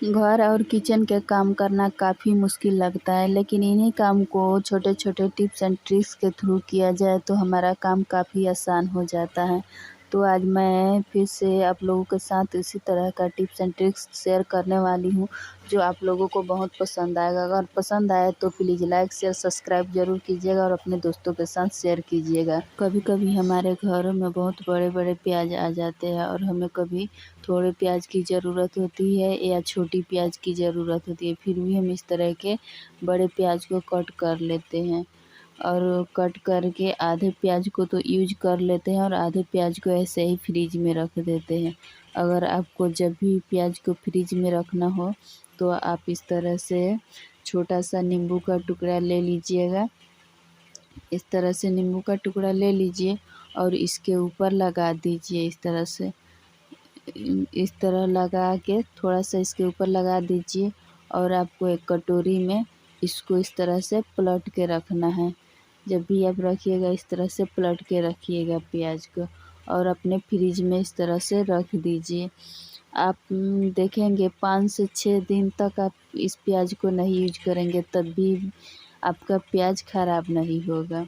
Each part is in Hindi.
घर और किचन के काम करना काफ़ी मुश्किल लगता है, लेकिन इन्हीं काम को छोटे छोटे टिप्स एंड ट्रिक्स के थ्रू किया जाए तो हमारा काम काफ़ी आसान हो जाता है। तो आज मैं फिर से आप लोगों के साथ इसी तरह का टिप्स एंड ट्रिक्स शेयर करने वाली हूँ, जो आप लोगों को बहुत पसंद आएगा। अगर पसंद आए तो प्लीज़ लाइक शेयर सब्सक्राइब ज़रूर कीजिएगा और अपने दोस्तों के साथ शेयर कीजिएगा। कभी कभी हमारे घरों में बहुत बड़े बड़े प्याज आ जाते हैं और हमें कभी थोड़े प्याज की ज़रूरत होती है या छोटी प्याज की ज़रूरत होती है, फिर भी हम इस तरह के बड़े प्याज को कट कर लेते हैं और कट करके आधे प्याज को तो यूज कर लेते हैं और आधे प्याज को ऐसे ही फ्रिज में रख देते हैं। अगर आपको जब भी प्याज को फ्रिज में रखना हो तो आप इस तरह से छोटा सा नींबू का टुकड़ा ले लीजिएगा। इस तरह से नींबू का टुकड़ा ले लीजिए और इसके ऊपर लगा दीजिए। इस तरह लगा के थोड़ा सा इसके ऊपर लगा दीजिए और आपको एक कटोरी में इसको इस तरह से पलट के रखना है। जब भी आप रखिएगा इस तरह से पलट के रखिएगा प्याज को और अपने फ्रिज में इस तरह से रख दीजिए। आप देखेंगे 5 से 6 दिन तक आप इस प्याज को नहीं यूज करेंगे तब भी आपका प्याज खराब नहीं होगा।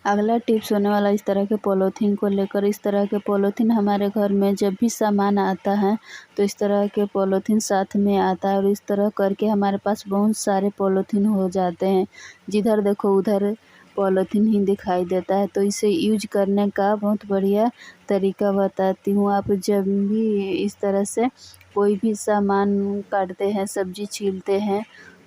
अगला टिप्स होने वाला इस तरह के पॉलीथीन को लेकर। इस तरह के पॉलीथीन हमारे घर में जब भी सामान आता है तो इस तरह के पॉलीथीन साथ में आता है और इस तरह करके हमारे पास बहुत सारे पॉलीथीन हो जाते हैं। जिधर देखो उधर पॉलीथीन ही दिखाई देता है, तो इसे यूज करने का बहुत बढ़िया तरीका बताती हूँ। आप जब भी इस तरह से कोई भी सामान काटते हैं, सब्जी छीलते हैं,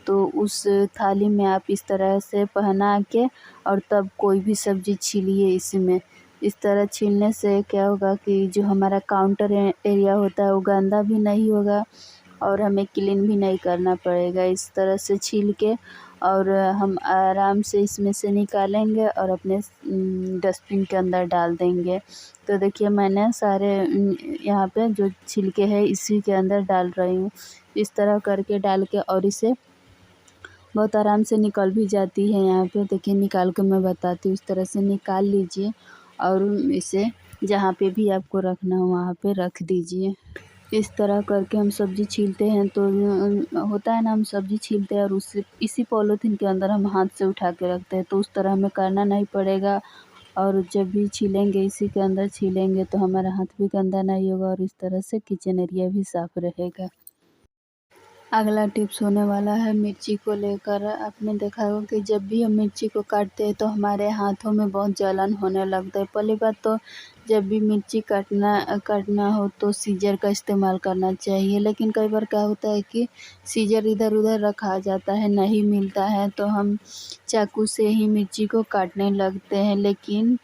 तो उस थाली में आप इस तरह से पहना के और तब कोई भी सब्ज़ी छीलिए इसमें। इस तरह छीलने से क्या होगा कि जो हमारा काउंटर एरिया होता है वो गंदा भी नहीं होगा और हमें क्लीन भी नहीं करना पड़ेगा। इस तरह से छील के और हम आराम से इसमें से निकालेंगे और अपने डस्टबिन के अंदर डाल देंगे। तो देखिए मैंने सारे यहाँ पे जो छिलके हैं इसी के अंदर डाल रही हूँ। इस तरह करके डाल के और इसे बहुत आराम से निकल भी जाती है। यहाँ पे देखिए निकाल के मैं बताती हूँ। इस तरह से निकाल लीजिए और इसे जहाँ पे भी आपको रखना हो वहाँ पे रख दीजिए। इस तरह करके हम सब्ज़ी छीलते हैं तो होता है ना, हम सब्ज़ी छीलते हैं और उससे इसी पॉलीथीन के अंदर हम हाथ से उठा के रखते हैं, तो उस तरह हमें करना नहीं पड़ेगा और जब भी छीलेंगे इसी के अंदर छीलेंगे तो हमारा हाथ भी गंदा नहीं होगा और इस तरह से किचन एरिया भी साफ़ रहेगा। अगला टिप्स होने वाला है मिर्ची को लेकर। आपने देखा होगा कि जब भी हम मिर्ची को काटते हैं तो हमारे हाथों में बहुत जलन होने लगता है। पहली बात तो जब भी मिर्ची काटना हो तो सीजर का इस्तेमाल करना चाहिए, लेकिन कई बार क्या होता है कि सीजर इधर उधर रखा जाता है, नहीं मिलता है, तो हम चाकू से ही मिर्ची को काटने लगते हैं। लेकिन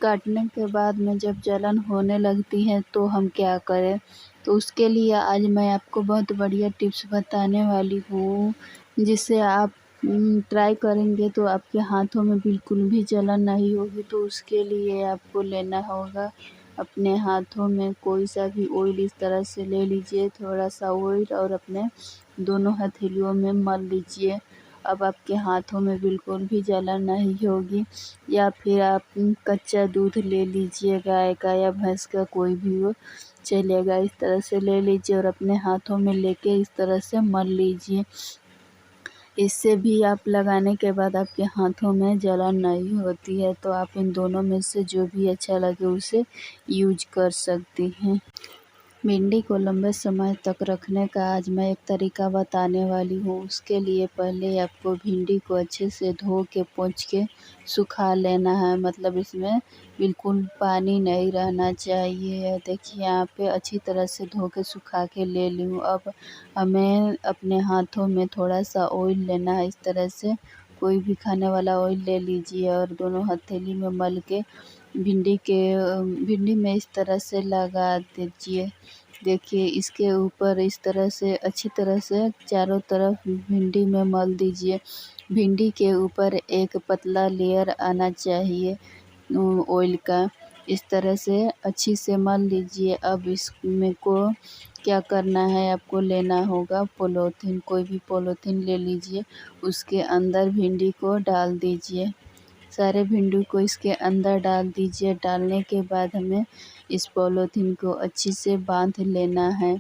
काटने के बाद में जब जलन होने लगती है तो हम क्या करें? तो उसके लिए आज मैं आपको बहुत बढ़िया टिप्स बताने वाली हूँ, जिससे आप ट्राई करेंगे तो आपके हाथों में बिल्कुल भी जलन नहीं होगी। तो उसके लिए आपको लेना होगा अपने हाथों में कोई सा भी ऑयल इस तरह से ले लीजिए, थोड़ा सा ऑयल और अपने दोनों हथेलियों में मल लीजिए। अब आपके हाथों में बिल्कुल भी जलन नहीं होगी। या फिर आप कच्चा दूध ले लीजिए, गाय का या भैंस का कोई भी हो चलेगा। इस तरह से ले लीजिए और अपने हाथों में लेके इस तरह से मल लीजिए। इससे भी आप लगाने के बाद आपके हाथों में जलन नहीं होती है। तो आप इन दोनों में से जो भी अच्छा लगे उसे यूज कर सकती हैं। भिंडी को लंबे समय तक रखने का आज मैं एक तरीका बताने वाली हूँ। उसके लिए पहले आपको भिंडी को अच्छे से धो के पोंछ के सुखा लेना है, मतलब इसमें बिल्कुल पानी नहीं रहना चाहिए। देखिए यहाँ पे अच्छी तरह से धो के सुखा के ले ली हूँ। अब हमें अपने हाथों में थोड़ा सा ऑयल लेना है। इस तरह से कोई भी खाने वाला ऑयल ले लीजिए और दोनों हथेली में मल के भिंडी में इस तरह से लगा दीजिए। देखिए इसके ऊपर इस तरह से अच्छी तरह से चारों तरफ भिंडी में मल दीजिए। भिंडी के ऊपर एक पतला लेयर आना चाहिए ऑयल का। इस तरह से अच्छी से मल लीजिए। अब इसमें को क्या करना है, आपको लेना होगा पॉलीथीन, कोई भी पॉलीथीन ले लीजिए, उसके अंदर भिंडी को डाल दीजिए। सारे भिंडी को इसके अंदर डाल दीजिए। डालने के बाद हमें इस पॉलीथीन को अच्छी से बांध लेना है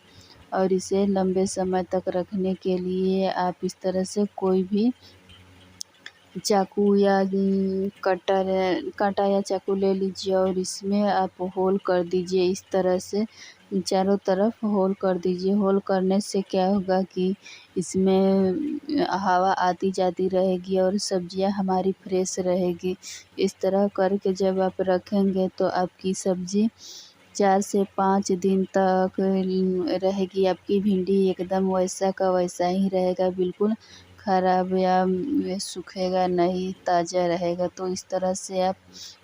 और इसे लंबे समय तक रखने के लिए आप इस तरह से कोई भी चाकू या कटर कांटा या चाकू ले लीजिए और इसमें आप होल कर दीजिए। इस तरह से चारों तरफ होल कर दीजिए। होल करने से क्या होगा कि इसमें हवा आती जाती रहेगी और सब्जियां हमारी फ्रेश रहेगी। इस तरह करके जब आप रखेंगे तो आपकी सब्जी 4 से 5 दिन तक रहेगी। आपकी भिंडी एकदम वैसा का वैसा ही रहेगा, बिल्कुल ख़राब या सूखेगा नहीं, ताज़ा रहेगा। तो इस तरह से आप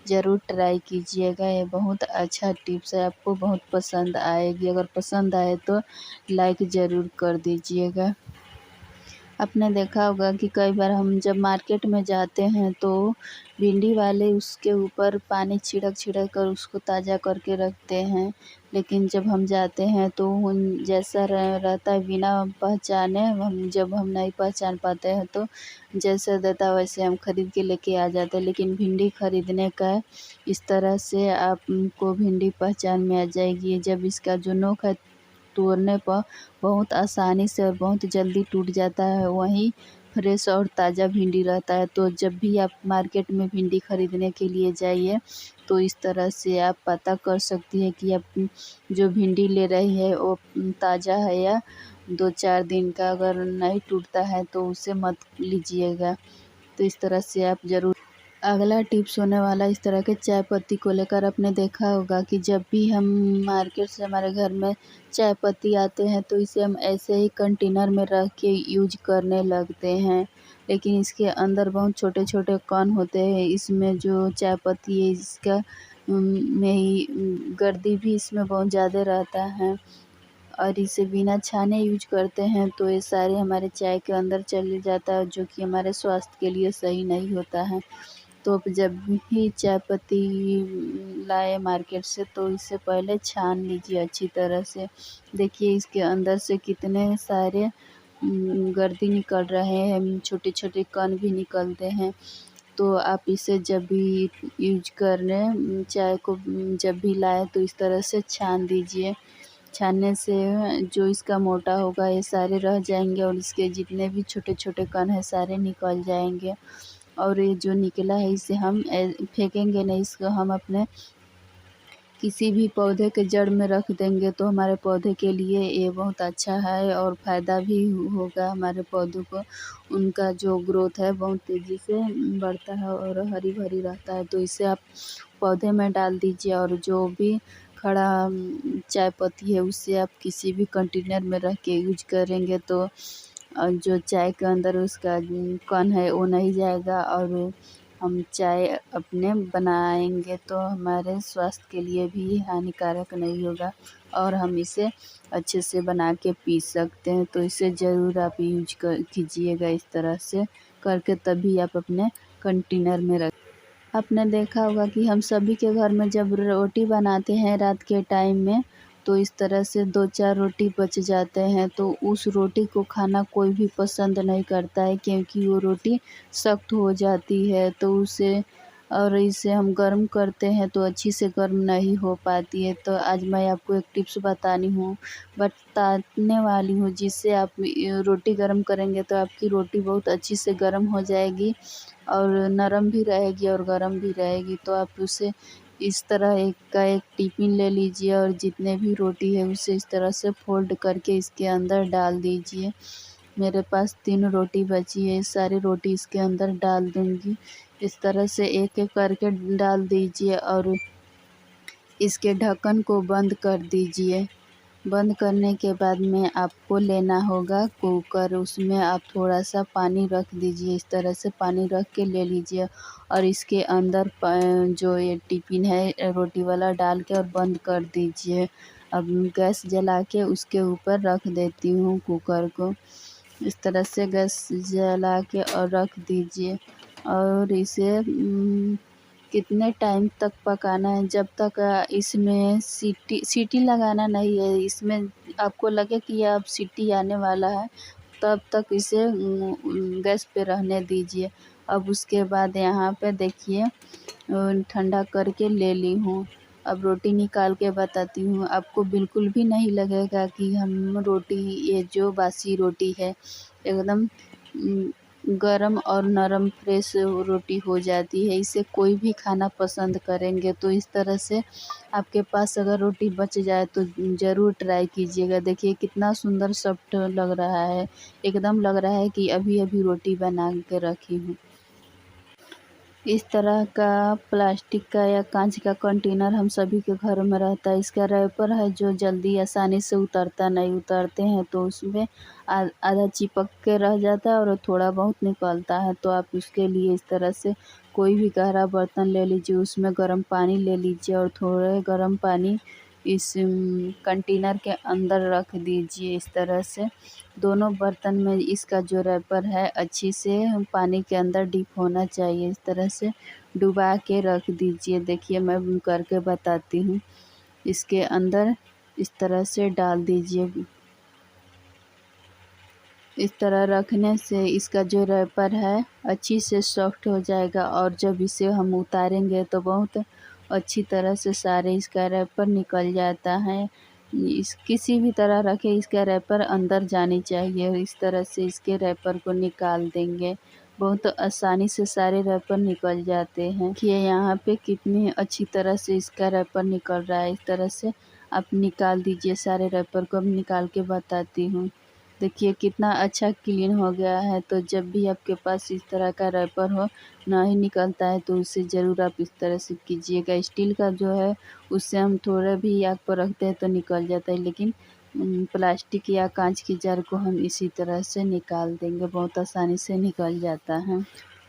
ज़रूर ट्राई कीजिएगा। ये बहुत अच्छा टिप्स है, आपको बहुत पसंद आएगी। अगर पसंद आए तो लाइक ज़रूर कर दीजिएगा। आपने देखा होगा कि कई बार हम जब मार्केट में जाते हैं तो भिंडी वाले उसके ऊपर पानी छिड़क कर उसको ताज़ा करके रखते हैं, लेकिन जब हम जाते हैं तो उन जैसा रहता है बिना पहचाने, जब हम नहीं पहचान पाते हैं तो जैसा देता है वैसे हम ख़रीद के लेके आ जाते हैं। लेकिन भिंडी ख़रीदने का इस तरह से आपको भिंडी पहचान में आ जाएगी। जब इसका जो नोक है तोड़ने पर बहुत आसानी से और बहुत जल्दी टूट जाता है, वहीं फ्रेश और ताज़ा भिंडी रहता है। तो जब भी आप मार्केट में भिंडी ख़रीदने के लिए जाइए तो इस तरह से आप पता कर सकती हैं कि आप जो भिंडी ले रही है वो ताज़ा है या 2-4 दिन का। अगर नहीं टूटता है तो उसे मत लीजिएगा। तो इस तरह से आप ज़रूर। अगला टिप्स होने वाला इस तरह के चाय पत्ती को लेकर। आपने देखा होगा कि जब भी हम मार्केट से हमारे घर में चाय पत्ती आते हैं तो इसे हम ऐसे ही कंटेनर में रख के यूज करने लगते हैं, लेकिन इसके अंदर बहुत छोटे छोटे कण होते हैं। इसमें जो चाय पत्ती है इसका में ही गर्दी भी इसमें बहुत ज़्यादा रहता है और इसे बिना छाने यूज करते हैं तो ये सारे हमारे चाय के अंदर चले जाता है, जो कि हमारे स्वास्थ्य के लिए सही नहीं होता है। तो आप जब भी चाय पत्ती लाए मार्केट से तो इसे पहले छान लीजिए अच्छी तरह से। देखिए इसके अंदर से कितने सारे गर्दी निकल रहे हैं, छोटे छोटे कण भी निकलते हैं। तो आप इसे जब भी यूज करने चाय को जब भी लाए तो इस तरह से छान दीजिए। छानने से जो इसका मोटा होगा ये सारे रह जाएंगे और इसके जितने भी छोटे छोटे कण हैं सारे निकल जाएंगे। और ये जो निकला है इसे हम फेंकेंगे नहीं, इसको हम अपने किसी भी पौधे के जड़ में रख देंगे तो हमारे पौधे के लिए ये बहुत अच्छा है और फ़ायदा भी होगा हमारे पौधों को। उनका जो ग्रोथ है बहुत तेज़ी से बढ़ता है और हरी भरी रहता है। तो इसे आप पौधे में डाल दीजिए और जो भी खड़ा चाय पत्ती है उसे आप किसी भी कंटेनर में रख के यूज करेंगे तो जो चाय के अंदर उसका कण है वो नहीं जाएगा और हम चाय अपने बनाएंगे तो हमारे स्वास्थ्य के लिए भी हानिकारक नहीं होगा और हम इसे अच्छे से बना के पी सकते हैं। तो इसे ज़रूर आप यूज कीजिएगा इस तरह से करके, तभी आप अपने कंटेनर में रख। आपने देखा होगा कि हम सभी के घर में जब रोटी बनाते हैं रात के टाइम में तो इस तरह से 2-4 रोटी बच जाते हैं, तो उस रोटी को खाना कोई भी पसंद नहीं करता है क्योंकि वो रोटी सख्त हो जाती है। तो उसे और इसे हम गर्म करते हैं तो अच्छी से गर्म नहीं हो पाती है। तो आज मैं आपको एक टिप्स बताने वाली हूँ जिससे आप रोटी गर्म करेंगे तो आपकी रोटी बहुत अच्छी से गर्म हो जाएगी और नरम भी रहेगी और गर्म भी रहेगी। तो आप उसे इस तरह एक टिफ़िन ले लीजिए और जितने भी रोटी है उसे इस तरह से फ़ोल्ड करके इसके अंदर डाल दीजिए। मेरे पास 3 रोटी बची है, सारी रोटी इसके अंदर डाल दूँगी। इस तरह से एक-एक करके डाल दीजिए और इसके ढक्कन को बंद कर दीजिए। बंद करने के बाद में आपको लेना होगा कुकर, उसमें आप थोड़ा-सा पानी रख दीजिए। इस तरह से पानी रख के ले लीजिए और इसके अंदर जो ये टिफ़िन है रोटी वाला डाल के और बंद कर दीजिए। अब गैस जला के उसके ऊपर रख देती हूँ कुकर को। इस तरह से गैस जला के और रख दीजिए और इसे कितने टाइम तक पकाना है, जब तक इसमें सीटी लगाना नहीं है। इसमें आपको लगे कि अब सीटी आने वाला है तब तक इसे गैस पे रहने दीजिए। अब उसके बाद यहाँ पे देखिए ठंडा करके ले ली हूँ। अब रोटी निकाल के बताती हूँ। आपको बिल्कुल भी नहीं लगेगा कि हम रोटी, ये जो बासी रोटी है एकदम गरम और नरम फ्रेश रोटी हो जाती है। इसे कोई भी खाना पसंद करेंगे। तो इस तरह से आपके पास अगर रोटी बच जाए तो ज़रूर ट्राई कीजिएगा। देखिए कितना सुंदर सॉफ्ट लग रहा है, एकदम लग रहा है कि अभी अभी रोटी बना के रखी हूँ। इस तरह का प्लास्टिक का या कांच का कंटेनर हम सभी के घर में रहता है। इसका रैपर है जो जल्दी आसानी से उतरता नहीं, उतारते हैं तो उसमें आधा चिपक के रह जाता है और थोड़ा बहुत निकलता है। तो आप उसके लिए इस तरह से कोई भी गहरा बर्तन ले लीजिए, उसमें गर्म पानी ले लीजिए और थोड़े गर्म पानी इस कंटेनर के अंदर रख दीजिए। इस तरह से दोनों बर्तन में इसका जो रैपर है अच्छी से पानी के अंदर डीप होना चाहिए। इस तरह से डुबा के रख दीजिए। देखिए मैं करके बताती हूँ। इसके अंदर इस तरह से डाल दीजिए। इस तरह रखने से इसका जो रैपर है अच्छी से सॉफ्ट हो जाएगा और जब इसे हम उतारेंगे तो बहुत अच्छी तरह से सारे इसका रैपर निकल जाता है। इस किसी भी तरह रखें, इसका रैपर अंदर जानी चाहिए। इस तरह से इसके रैपर को निकाल देंगे। बहुत आसानी से सारे रैपर निकल जाते हैं। देखिए यहाँ पे कितनी अच्छी तरह से इसका रैपर निकल रहा है। इस तरह से आप निकाल दीजिए सारे रैपर को। अब निकाल के बताती हूँ। देखिए कितना अच्छा क्लीन हो गया है। तो जब भी आपके पास इस तरह का रैपर हो, नहीं निकलता है तो उसे ज़रूर आप इस तरह से कीजिएगा। स्टील का जो है उससे हम थोड़ा भी आग पर रखते हैं तो निकल जाता है, लेकिन प्लास्टिक या कांच की जार को हम इसी तरह से निकाल देंगे, बहुत आसानी से निकल जाता है।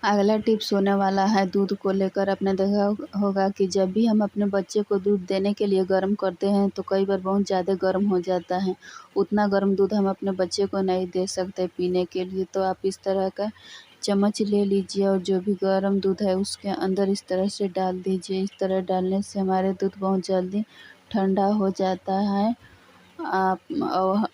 अगला टिप्स होने वाला है दूध को लेकर। आपने देखा होगा कि जब भी हम अपने बच्चे को दूध देने के लिए गर्म करते हैं तो कई बार बहुत ज़्यादा गर्म हो जाता है। उतना गर्म दूध हम अपने बच्चे को नहीं दे सकते पीने के लिए। तो आप इस तरह का चम्मच ले लीजिए और जो भी गर्म दूध है उसके अंदर इस तरह से डाल दीजिए। इस तरह डालने से हमारे दूध बहुत जल्दी ठंडा हो जाता है। आप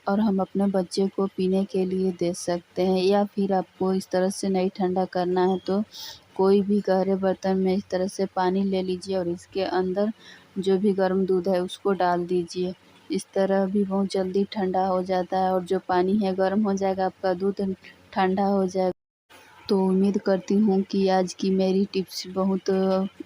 और हम अपने बच्चे को पीने के लिए दे सकते हैं। या फिर आपको इस तरह से नहीं ठंडा करना है तो कोई भी गहरे बर्तन में इस तरह से पानी ले लीजिए और इसके अंदर जो भी गर्म दूध है उसको डाल दीजिए। इस तरह भी बहुत जल्दी ठंडा हो जाता है और जो पानी है गर्म हो जाएगा, आपका दूध ठंडा हो जाएगा। तो उम्मीद करती हूँ कि आज की मेरी टिप्स बहुत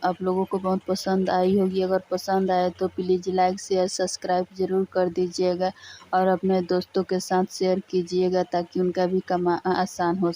आप लोगों को बहुत पसंद आई होगी। अगर पसंद आए तो प्लीज़ लाइक शेयर सब्सक्राइब ज़रूर कर दीजिएगा और अपने दोस्तों के साथ शेयर कीजिएगा ताकि उनका भी काम आसान हो।